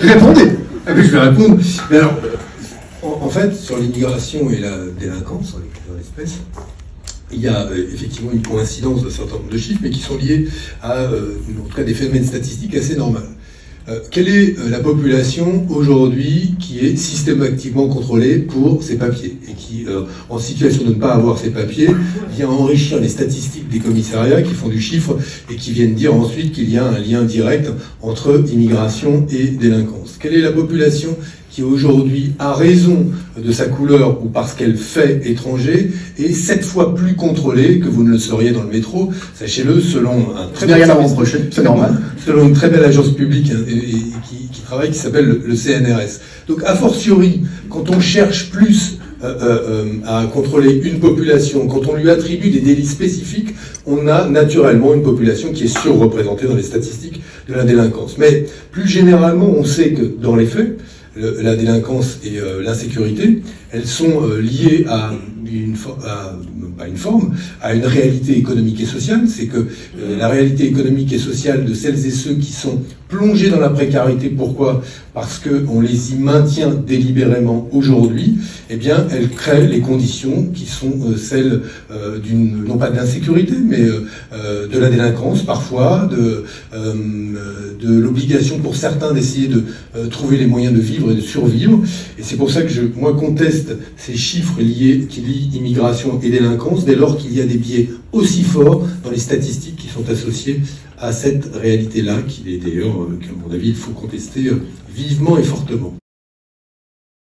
Répondez. Ah, mais je vais répondre. Mais alors, en fait, sur l'immigration et la délinquance, en l'espèce, il y a effectivement une coïncidence d'un certain nombre de chiffres, mais qui sont liés à, en tout cas, des phénomènes statistiques assez normaux. Quelle est la population aujourd'hui qui est systématiquement contrôlée pour ses papiers et qui, en situation de ne pas avoir ses papiers, vient enrichir les statistiques des commissariats qui font du chiffre et qui viennent dire ensuite qu'il y a un lien direct entre immigration et délinquance? Quelle est la population qui aujourd'hui, à raison de sa couleur ou parce qu'elle fait étranger, est 7 fois plus contrôlée que vous ne le seriez dans le métro, sachez-le, selon un très rien à reprocher, c'est normal. Selon une très belle agence publique qui travaille, qui s'appelle le CNRS. Donc, a fortiori, quand on cherche plus à contrôler une population, quand on lui attribue des délits spécifiques, on a naturellement une population qui est surreprésentée dans les statistiques de la délinquance. Mais plus généralement, on sait que dans les faits, la délinquance et l'insécurité, elles sont liées à à une réalité économique et sociale. C'est que la réalité économique et sociale de celles et ceux qui sont plongés dans la précarité, pourquoi? Parce qu'on les y maintient délibérément aujourd'hui, eh bien, elles créent les conditions qui sont celles non pas de l'insécurité, mais de la délinquance parfois, de l'obligation pour certains d'essayer de trouver les moyens de vivre et de survivre. Et c'est pour ça que moi, conteste ces chiffres qui lient immigration et délinquance, dès lors qu'il y a des biais aussi forts dans les statistiques qui sont associées à cette réalité-là, qui est d'ailleurs, qu'à mon avis, il faut contester vivement et fortement.